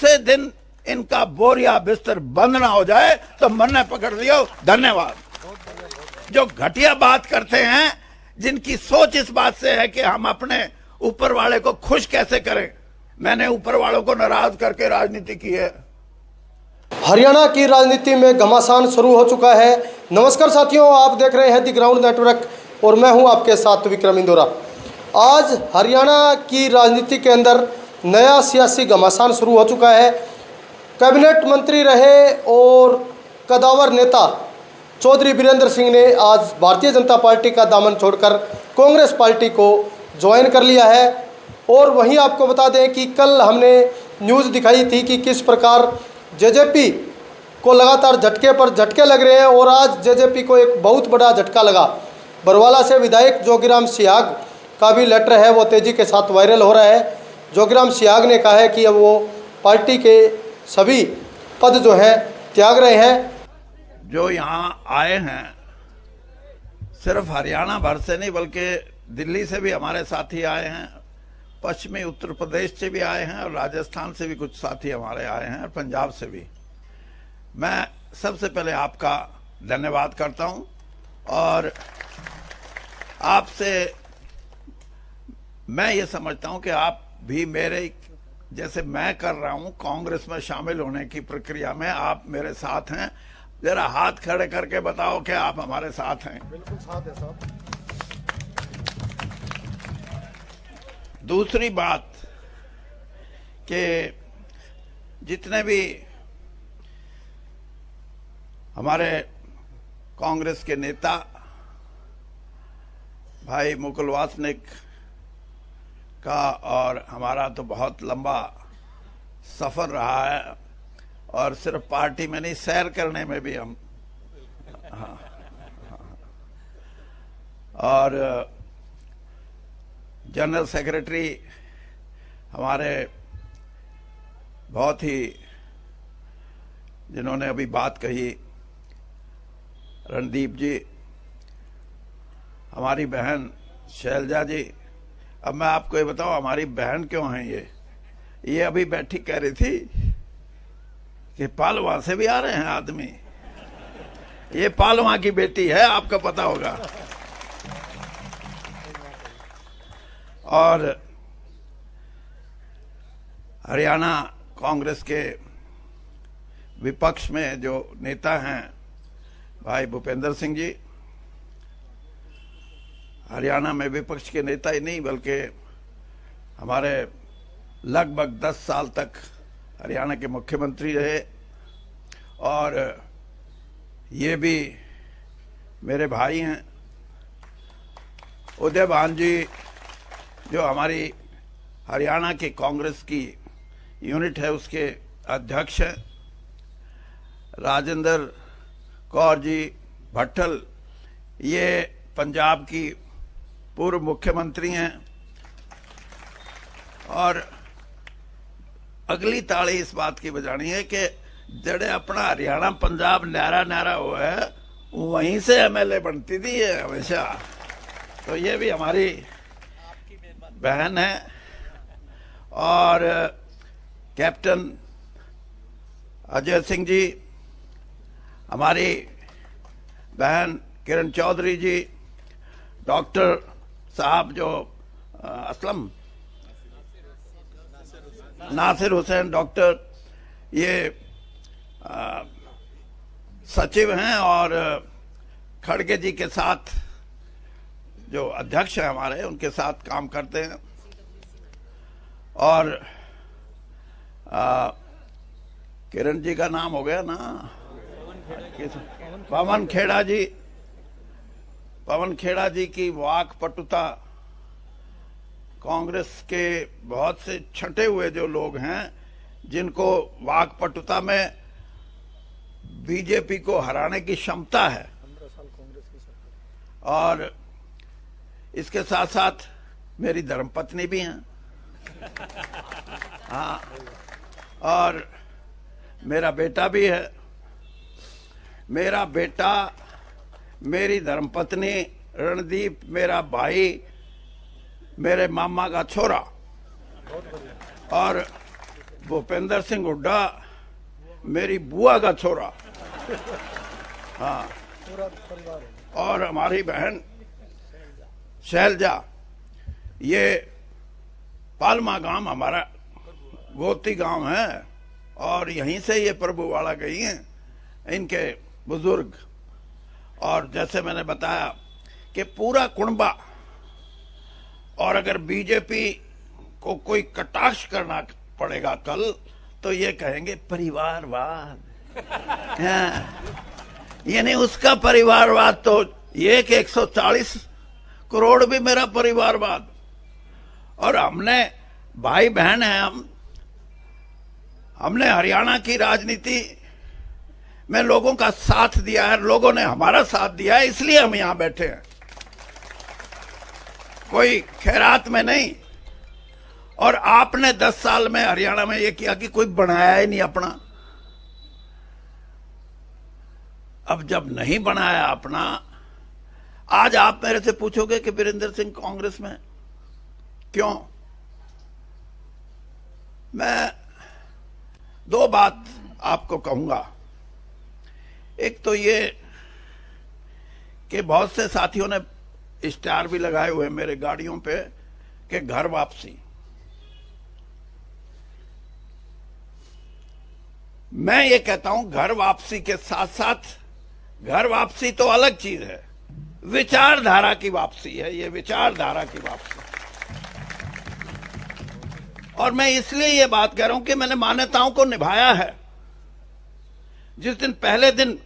उसे दिन इनका बोरिया बिस्तर बंद ना हो जाए तो मरने पकड़ लियो। धन्यवाद। जो घटिया बात करते हैं, जिनकी सोच इस बात से है कि हम अपने ऊपर वाले को खुश कैसे करें, मैंने ऊपर वालों को नाराज करके राजनीति की है। हरियाणा की राजनीति में घमासान शुरू हो चुका है। नमस्कार साथियों, आप देख रहे हैं दी ग्राउंड नेटवर्क और मैं हूं आपके साथ विक्रम इंदौरा। आज हरियाणा की राजनीति के अंदर नया सियासी घमासान शुरू हो चुका है। कैबिनेट मंत्री रहे और कदावर नेता चौधरी वीरेंद्र सिंह ने आज भारतीय जनता पार्टी का दामन छोड़कर कांग्रेस पार्टी को ज्वाइन कर लिया है। और वहीं आपको बता दें कि कल हमने न्यूज़ दिखाई थी कि किस प्रकार जेजेपी को लगातार झटके पर झटके लग रहे हैं और आज जेजेपी को एक बहुत बड़ा झटका लगा। बरवाला से विधायक जोगीराम सियाग का भी लेटर है, वो तेज़ी के साथ वायरल हो रहा है। जोगीराम सियाग ने कहा है कि अब वो पार्टी के सभी पद जो हैं त्याग रहे हैं। जो यहाँ आए हैं सिर्फ हरियाणा भर से नहीं बल्कि दिल्ली से भी हमारे साथी आए हैं, पश्चिमी उत्तर प्रदेश से भी आए हैं और राजस्थान से भी कुछ साथी हमारे आए हैं और पंजाब से भी। मैं सबसे पहले आपका धन्यवाद करता हूं और आपसे मैं ये समझता हूं कि आप भी मेरे जैसे मैं कर रहा हूं कांग्रेस में शामिल होने की प्रक्रिया में आप मेरे साथ हैं। जरा हाथ खड़े करके बताओ कि आप हमारे साथ हैं। बिल्कुल साथ है साहब। दूसरी बात कि जितने भी हमारे कांग्रेस के नेता भाई मुकुल वासनिक का और हमारा तो बहुत लंबा सफर रहा है और सिर्फ पार्टी में नहीं सैर करने में भी हम और जनरल सेक्रेटरी हमारे बहुत ही जिन्होंने अभी बात कही रणदीप जी, हमारी बहन शैलजा जी। अब मैं आपको ये बताऊं हमारी बहन क्यों है ये अभी बैठी कह रही थी कि पालवा से भी आ रहे हैं आदमी। ये पालवा की बेटी है, आपको पता होगा। और हरियाणा कांग्रेस के विपक्ष में जो नेता हैं भाई भूपेंद्र सिंह जी, हरियाणा में विपक्ष के नेता ही नहीं बल्कि हमारे लगभग 10 साल तक हरियाणा के मुख्यमंत्री रहे और ये भी मेरे भाई हैं। उदय भान जी जो हमारी हरियाणा की कांग्रेस की यूनिट है उसके अध्यक्ष हैं। राजेंद्र कौर जी भट्टल ये पंजाब की पूर्व मुख्यमंत्री हैं। और अगली ताड़ी इस बात की बजानी है कि जड़े अपना हरियाणा पंजाब न्यारा न्यारा हुआ है वहीं से एमएलए बनती थी ये हमेशा। तो ये भी हमारी बहन है। और कैप्टन अजय सिंह जी, हमारी बहन किरण चौधरी जी, डॉक्टर साहब जो असलम नासिर हुसैन डॉक्टर ये सचिव हैं और खड़गे जी के साथ जो अध्यक्ष हैं हमारे उनके साथ काम करते हैं। और किरण जी का नाम हो गया ना, पवन खेड़ा जी। पवन खेड़ा जी की वाक पटुता, कांग्रेस के बहुत से छंटे हुए जो लोग हैं जिनको वाक पटुता में बीजेपी को हराने की क्षमता है। और इसके साथ साथ मेरी धर्मपत्नी भी हैं। हाँ, और मेरा बेटा भी है। मेरा बेटा, मेरी धर्मपत्नी, रणदीप मेरा भाई, मेरे मामा का छोरा। और भूपेंद्र सिंह हुड्डा मेरी बुआ का छोरा, हाँ, और हमारी बहन शैलजा, ये पालमा गांव हमारा गोती गांव है और यहीं से ये प्रभुवाड़ा गई हैं इनके बुजुर्ग। और जैसे मैंने बताया कि पूरा कुणबा, और अगर बीजेपी को कोई कटाक्ष करना पड़ेगा कल तो ये कहेंगे परिवारवाद। हाँ, यानी उसका परिवारवाद तो ये कि 140 करोड़ भी मेरा परिवारवाद। और हमने भाई बहन हैं, हमने हरियाणा की राजनीति में लोगों का साथ दिया है, लोगों ने हमारा साथ दिया है, इसलिए हम यहां बैठे हैं, कोई खैरात में नहीं। और आपने 10 साल में हरियाणा में ये किया कि कोई बनाया ही नहीं अपना। अब जब नहीं बनाया अपना, आज आप मेरे से पूछोगे कि वीरेंद्र सिंह कांग्रेस में क्यों? मैं 2 बात आपको कहूंगा। एक तो ये कि बहुत से साथियों ने स्टार भी लगाए हुए मेरे गाड़ियों पे कि घर वापसी। मैं ये कहता हूं घर वापसी के साथ साथ, घर वापसी तो अलग चीज है, विचारधारा की वापसी है, ये विचारधारा की वापसी। और मैं इसलिए ये बात कह रहा हूं कि मैंने मान्यताओं को निभाया है। जिस दिन पहले दिन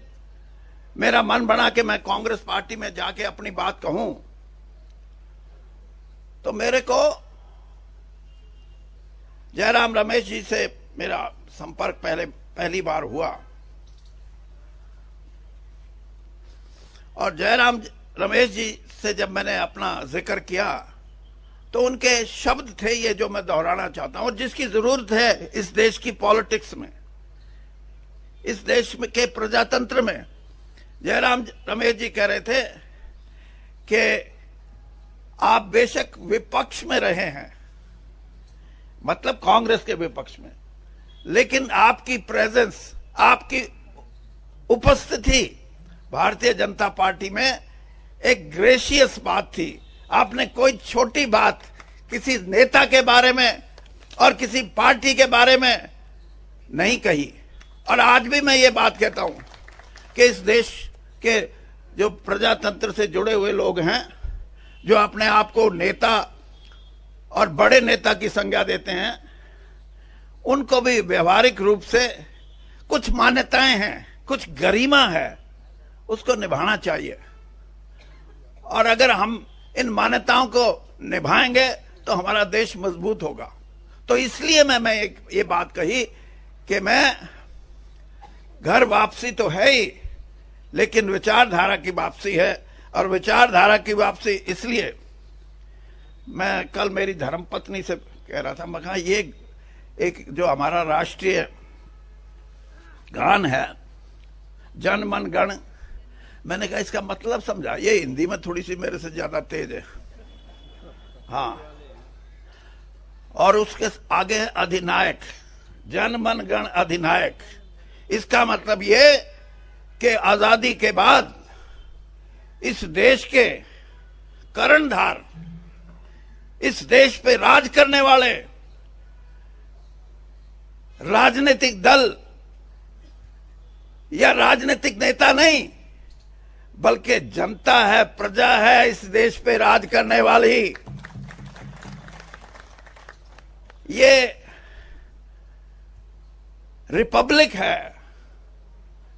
मेरा मन बना कि मैं कांग्रेस पार्टी में जाके अपनी बात कहूं, तो मेरे को जयराम रमेश जी से मेरा संपर्क पहली बार हुआ। और जयराम रमेश जी से जब मैंने अपना जिक्र किया तो उनके शब्द थे ये जो मैं दोहराना चाहता हूं, और जिसकी जरूरत है इस देश की पॉलिटिक्स में, इस देश में के प्रजातंत्र में। जयराम रमेश जी कह रहे थे कि आप बेशक विपक्ष में रहे हैं, मतलब कांग्रेस के विपक्ष में, लेकिन आपकी प्रेजेंस, आपकी उपस्थिति भारतीय जनता पार्टी में एक ग्रेशियस बात थी। आपने कोई छोटी बात किसी नेता के बारे में और किसी पार्टी के बारे में नहीं कही। और आज भी मैं ये बात कहता हूं कि इस देश के जो प्रजातंत्र से जुड़े हुए लोग हैं, जो अपने आप को नेता और बड़े नेता की संज्ञा देते हैं, उनको भी व्यवहारिक रूप से कुछ मान्यताएं हैं, कुछ गरिमा है, उसको निभाना चाहिए। और अगर हम इन मान्यताओं को निभाएंगे तो हमारा देश मजबूत होगा। तो इसलिए मैं ये बात कही कि मैं घर वापसी तो है ही, लेकिन विचारधारा की वापसी है। और विचारधारा की वापसी इसलिए, मैं कल मेरी धर्मपत्नी से कह रहा था, मैं कहा ये एक जो हमारा राष्ट्रीय गान है जन मन गण, मैंने कहा इसका मतलब समझा। ये हिंदी में थोड़ी सी मेरे से ज्यादा तेज है, हाँ। और उसके आगे है अधिनायक, जन मन गण अधिनायक। इसका मतलब ये कि आजादी के बाद इस देश के कर्णधार, इस देश पे राज करने वाले राजनीतिक दल या राजनीतिक नेता नहीं, बल्कि जनता है, प्रजा है इस देश पे राज करने वाली। ये रिपब्लिक है।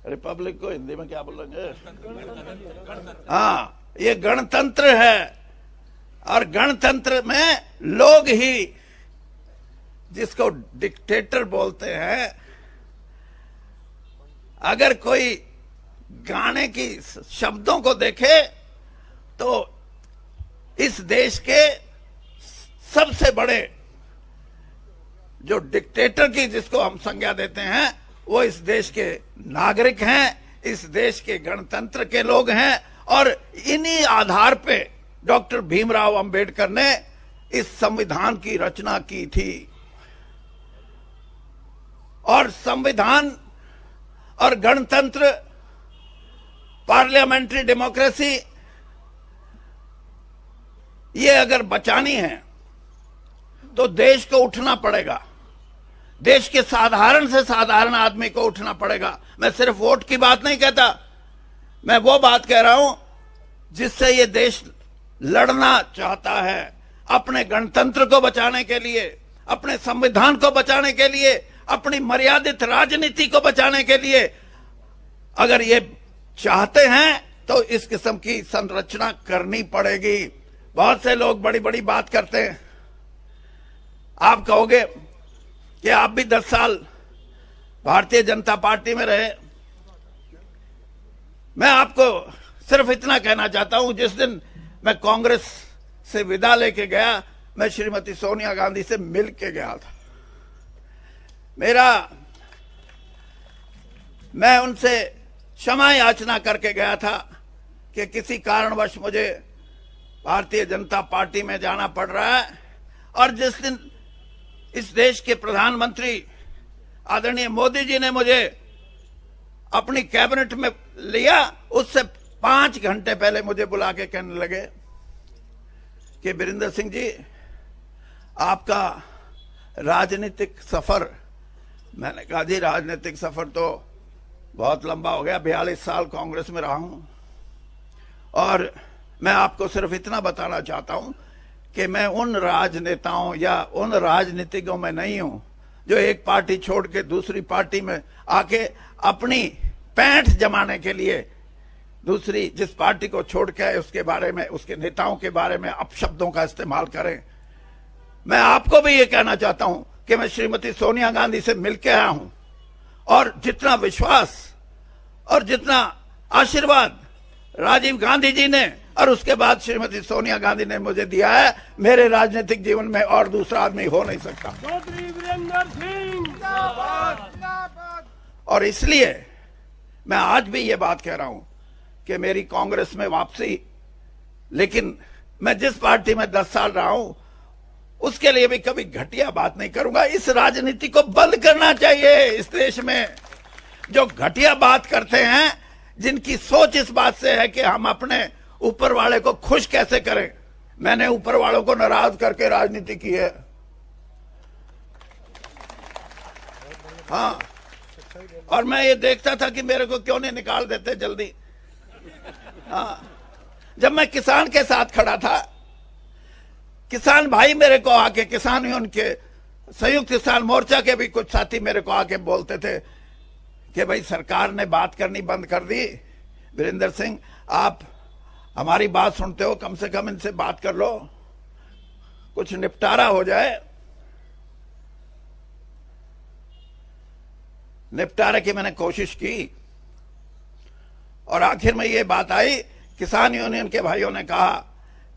रिपब्लिक को हिंदी में क्या बोलेंगे? हाँ, ये गणतंत्र है। और गणतंत्र में लोग ही, जिसको डिक्टेटर बोलते हैं, अगर कोई गाने की शब्दों को देखे तो इस देश के सबसे बड़े जो डिक्टेटर की जिसको हम संज्ञा देते हैं, वो इस देश के नागरिक हैं, इस देश के गणतंत्र के लोग हैं। और इन्हीं आधार पे डॉक्टर भीमराव अंबेडकर ने इस संविधान की रचना की थी। संविधान और गणतंत्र, पार्लियामेंट्री डेमोक्रेसी, ये अगर बचानी है तो देश को उठना पड़ेगा। देश के साधारण से साधारण आदमी को उठना पड़ेगा। मैं सिर्फ वोट की बात नहीं कहता, मैं वो बात कह रहा हूं जिससे ये देश लड़ना चाहता है, अपने गणतंत्र को बचाने के लिए, अपने संविधान को बचाने के लिए, अपनी मर्यादित राजनीति को बचाने के लिए। अगर ये चाहते हैं तो इस किस्म की संरचना करनी पड़ेगी। बहुत से लोग बड़ी बड़ी बात करते हैं। आप कहोगे कि आप भी 10 साल भारतीय जनता पार्टी में रहे। मैं आपको सिर्फ इतना कहना चाहता हूं, जिस दिन मैं कांग्रेस से विदा लेके गया, मैं श्रीमती सोनिया गांधी से मिल के गया था। मैं उनसे क्षमा याचना करके गया था कि किसी कारणवश मुझे भारतीय जनता पार्टी में जाना पड़ रहा है। और जिस दिन इस देश के प्रधानमंत्री आदरणीय मोदी जी ने मुझे अपनी कैबिनेट में लिया, उससे 5 घंटे पहले मुझे बुला के कहने लगे कि वीरेंद्र सिंह जी, आपका राजनीतिक सफर। मैंने कहा जी, राजनीतिक सफर तो बहुत लंबा हो गया, 42 साल कांग्रेस में रहा हूं, और मैं आपको सिर्फ इतना बताना चाहता हूं कि मैं उन राजनेताओं या उन राजनीतिकों में नहीं हूं जो एक पार्टी छोड़ के दूसरी पार्टी में आके अपनी पैंठ जमाने के लिए दूसरी जिस पार्टी को छोड़ के आए उसके बारे में, उसके नेताओं के बारे में अपशब्दों का इस्तेमाल करें। मैं आपको भी ये कहना चाहता हूं कि मैं श्रीमती सोनिया गांधी से मिलकर आया हूं, और जितना विश्वास और जितना आशीर्वाद राजीव गांधी जी ने और उसके बाद श्रीमती सोनिया गांधी ने मुझे दिया है, मेरे राजनीतिक जीवन में और दूसरा आदमी हो नहीं सकता। और इसलिए मैं आज भी ये बात कह रहा हूं कि मेरी कांग्रेस में वापसी, लेकिन मैं जिस पार्टी में 10 साल रहा हूं उसके लिए भी कभी घटिया बात नहीं करूंगा। इस राजनीति को बंद करना चाहिए। इस देश में जो घटिया बात करते हैं, जिनकी सोच इस बात से है कि हम अपने ऊपर वाले को खुश कैसे करें। मैंने ऊपर वालों को नाराज करके राजनीति की है। हाँ, और मैं ये देखता था कि मेरे को क्यों नहीं निकाल देते जल्दी। हाँ, जब मैं किसान के साथ खड़ा था, किसान भाई मेरे को आके, किसान ही उनके संयुक्त किसान मोर्चा के भी कुछ साथी मेरे को आके बोलते थे कि भाई सरकार ने बात करनी बंद कर दी, वीरेंद्र सिंह आप हमारी बात सुनते हो, कम से कम इनसे बात कर लो, कुछ निपटारा हो जाए। निपटारे की मैंने कोशिश की और आखिर में ये बात आई, किसान यूनियन के भाइयों ने कहा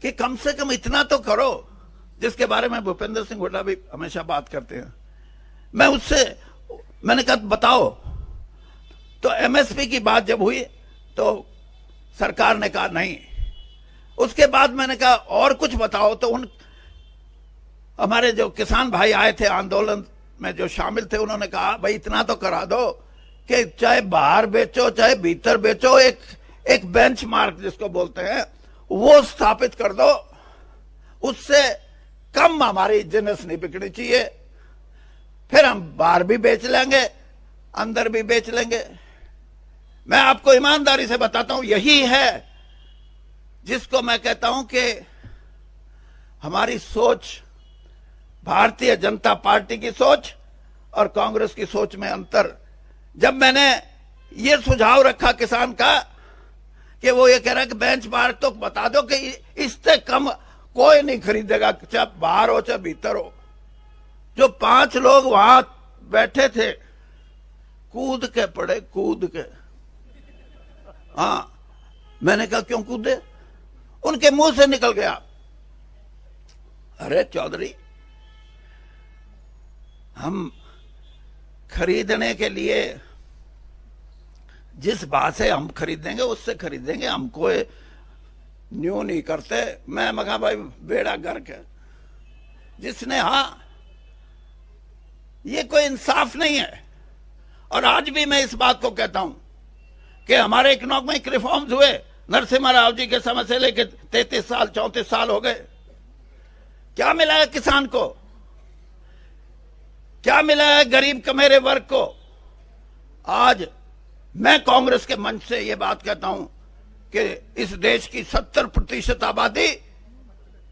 कि कम से कम इतना तो करो, जिसके बारे में भूपेंद्र सिंह हुड्डा भी हमेशा बात करते हैं। मैंने कहा बताओ। तो एमएसपी की बात जब हुई तो सरकार ने कहा नहीं। उसके बाद मैंने कहा और कुछ बताओ, तो हमारे जो किसान भाई आए थे आंदोलन में जो शामिल थे, उन्होंने कहा भाई इतना तो करा दो कि चाहे बाहर बेचो चाहे भीतर बेचो, एक बेंचमार्क जिसको बोलते हैं वो स्थापित कर दो, उससे कम हमारी जिन्स नहीं बिकनी चाहिए, फिर हम बाहर भी बेच लेंगे अंदर भी बेच लेंगे। मैं आपको ईमानदारी से बताता हूं, यही है जिसको मैं कहता हूं कि हमारी सोच, भारतीय जनता पार्टी की सोच और कांग्रेस की सोच में अंतर। जब मैंने ये सुझाव रखा किसान का कि वो ये कह रहा है कि बेंचमार्क तो बता दो कि इससे कम कोई नहीं खरीदेगा, चाहे बाहर हो चाहे भीतर हो। जो 5 लोग वहां बैठे थे कूद के पड़े, कूद के। हाँ, मैंने कहा क्यों कूदे? उनके मुंह से निकल गया, अरे चौधरी हम खरीदने के लिए जिस भाव से हम खरीदेंगे उससे खरीदेंगे, हम कोई न्यू नहीं करते। मैं कहा भाई बेड़ा गर्क है। जिसने, हाँ, ये कोई इंसाफ नहीं है। और आज भी मैं इस बात को कहता हूं कि हमारे इकोनॉमिक रिफॉर्म्स हुए नरसिम्हा राव जी के समय से लेकर 33 साल 34 साल हो गए। क्या मिला है किसान को, क्या मिला है गरीब कमेरे वर्ग को? आज मैं कांग्रेस के मंच से यह बात कहता हूं कि इस देश की 70% आबादी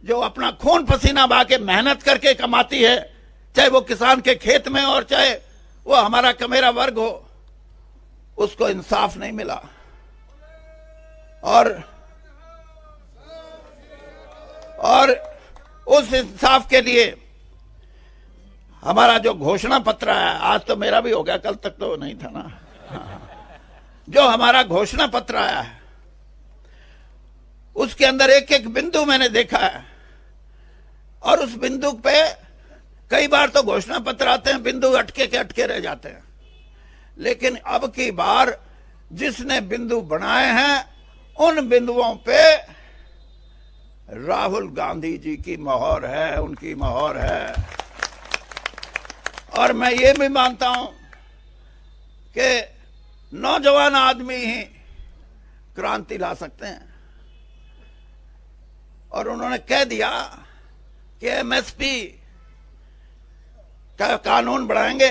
जो अपना खून पसीना बहा के मेहनत करके कमाती है, चाहे वो किसान के खेत में और चाहे वो हमारा कमेरा वर्ग हो, उसको इंसाफ नहीं मिला। और उस इंसाफ के लिए हमारा जो घोषणा पत्र है, आज तो मेरा भी हो गया, कल तक तो नहीं था ना, जो हमारा घोषणा पत्र आया है उसके अंदर एक एक बिंदु मैंने देखा है, और उस बिंदु पे कई बार तो घोषणा पत्र आते हैं बिंदु अटके के अटके रह जाते हैं, लेकिन अब की बार जिसने बिंदु बनाए हैं उन बिंदुओं पे राहुल गांधी जी की मोहर है, उनकी मोहर है। और मैं ये भी मानता हूं कि नौजवान आदमी ही क्रांति ला सकते हैं, और उन्होंने कह दिया कि एमएसपी का कानून बढ़ाएंगे।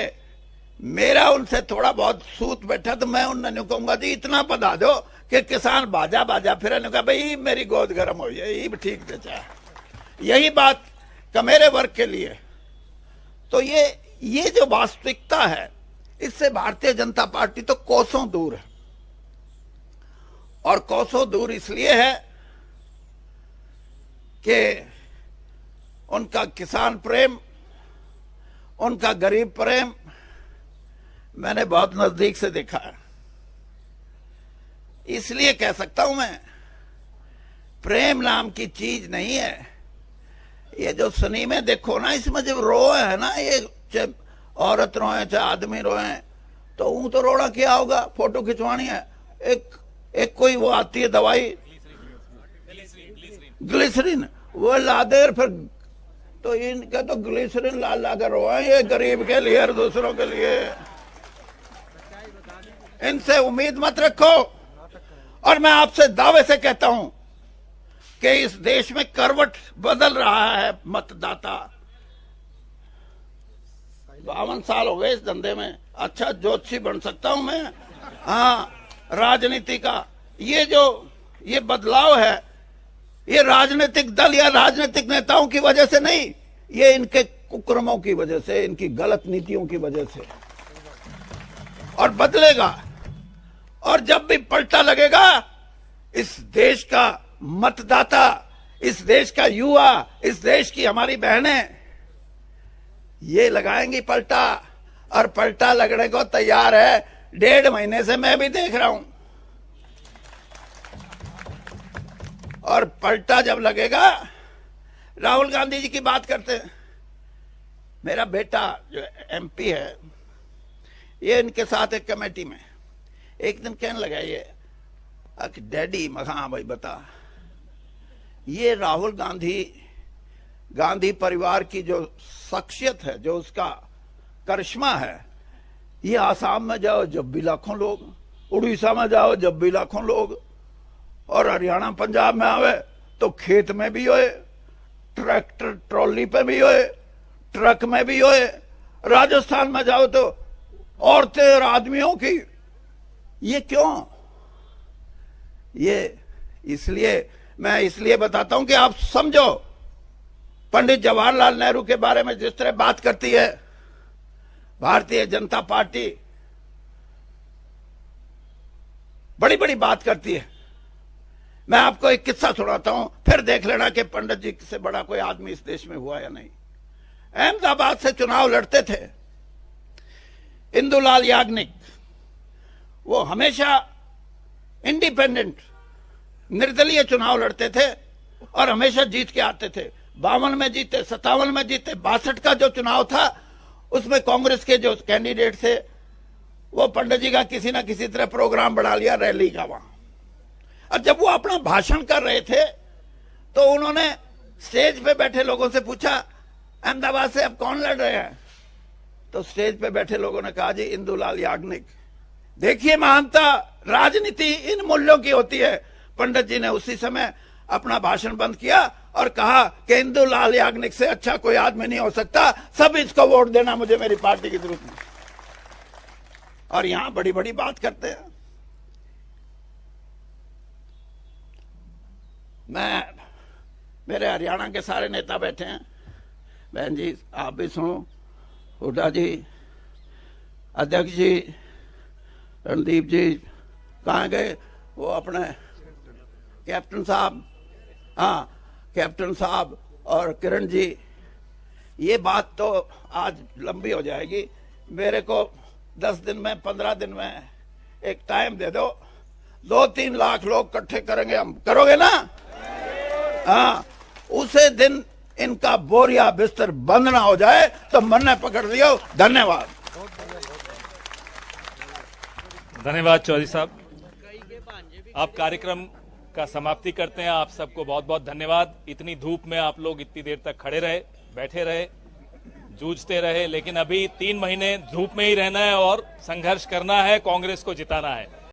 मेरा उनसे थोड़ा बहुत सूत बैठा तो मैं उन्होंने कहूंगा जी इतना बता दो कि किसान बाजा बाजा फिर कहा भाई मेरी गोद गर्म हो जाए, ये भी ठीक बेचा। यही बात कमेरे वर्ग के लिए। तो ये जो वास्तविकता है, इससे भारतीय जनता पार्टी तो कोसों दूर है, और कोसों दूर इसलिए है कि उनका किसान प्रेम, उनका गरीब प्रेम मैंने बहुत नजदीक से देखा है। इसलिए कह सकता हूं मैं, प्रेम नाम की चीज नहीं है। ये जो सिनेमे देखो ना, इसमें जब रोए है ना, ये चाहे औरत रोए चाहे आदमी रोए, तो ऊं तो रोना क्या होगा, फोटो खिंचवानी है, एक कोई वो आती है दवाई ग्लिसरीन, वो ला दे, फिर तो इनका तो ग्लिसरीन ला ला कर रोए, ये गरीब के लिए और दूसरों के लिए। इनसे उम्मीद मत रखो। और मैं आपसे दावे से कहता हूं कि इस देश में करवट बदल रहा है मतदाता। 52 साल हो गए इस धंधे में, अच्छा ज्योतिषी बन सकता हूं मैं। हाँ, राजनीति का ये बदलाव है, ये राजनीतिक दल या राजनीतिक नेताओं की वजह से नहीं, ये इनके कुकर्मों की वजह से, इनकी गलत नीतियों की वजह से। और बदलेगा, और जब भी पलटा लगेगा, इस देश का मतदाता, इस देश का युवा, इस देश की हमारी बहनें ये लगाएंगी पलटा, और पलटा लगने को तैयार है। 1.5 महीने से मैं भी देख रहा हूं। और पलटा जब लगेगा, राहुल गांधी जी की बात करते हैं। मेरा बेटा जो एमपी है, ये इनके साथ एक कमेटी में एक दिन कहने लगा, ये डैडी, हाँ भाई बता, ये राहुल गांधी परिवार की जो शख्सियत है, जो उसका करिश्मा है, ये आसाम में जाओ जब भी लाखों लोग, उड़ीसा में जाओ जब भी लाखों लोग, और हरियाणा पंजाब में आवे तो खेत में भी होए, ट्रैक्टर ट्रॉली पे भी होए, ट्रक में भी होए। राजस्थान में जाओ तो औरतें और आदमियों की। ये क्यों? ये इसलिए, मैं इसलिए बताता हूं कि आप समझो, पंडित जवाहरलाल नेहरू के बारे में जिस तरह बात करती है भारतीय जनता पार्टी, बड़ी बड़ी बात करती है। मैं आपको एक किस्सा सुनाता हूं, फिर देख लेना कि पंडित जी से बड़ा कोई आदमी इस देश में हुआ या नहीं। अहमदाबाद से चुनाव लड़ते थे इंदुलाल याग्निक। वो हमेशा इंडिपेंडेंट, निर्दलीय चुनाव लड़ते थे और हमेशा जीत के आते थे। 52 में जीते, 57 में जीते, 62 का जो चुनाव था उसमें कांग्रेस के जो कैंडिडेट थे, वो पंडित जी का किसी ना किसी तरह प्रोग्राम बना लिया रैली का वहां। और जब वो अपना भाषण कर रहे थे तो उन्होंने स्टेज पे बैठे लोगों से पूछा, अहमदाबाद से अब कौन लड़ रहे हैं? तो स्टेज पे बैठे लोगों ने कहा, जी इंदुलाल याग्निक, देखिए महानता राजनीति इन मूल्यों की होती है। पंडित जी ने उसी समय अपना भाषण बंद किया और कहा कि इंदुलाल याग्निक से अच्छा कोई आदमी नहीं हो सकता, सब इसको वोट देना, मुझे मेरी पार्टी की जरूरत नहीं। और यहां बड़ी बड़ी बात करते हैं। मेरे हरियाणा के सारे नेता बैठे हैं, बहन जी आप भी सुनो, हुड्डा जी, अध्यक्ष जी, रणदीप जी, कहाँ गए वो अपने कैप्टन साहब, हाँ कैप्टन साहब और किरण जी। ये बात तो आज लंबी हो जाएगी, मेरे को 10 दिन में 15 दिन में एक टाइम दे दो, 2-3 लाख लोग इकट्ठे करेंगे हम, करोगे ना? हाँ, उसे दिन इनका बोरिया बिस्तर बंद ना हो जाए तो मन पकड़ लियो। धन्यवाद। धन्यवाद चौधरी साहब, आप कार्यक्रम का समाप्ति करते हैं। आप सबको बहुत बहुत धन्यवाद। इतनी धूप में आप लोग इतनी देर तक खड़े रहे, बैठे रहे, जूझते रहे, लेकिन अभी 3 महीने धूप में ही रहना है और संघर्ष करना है, कांग्रेस को जिताना है।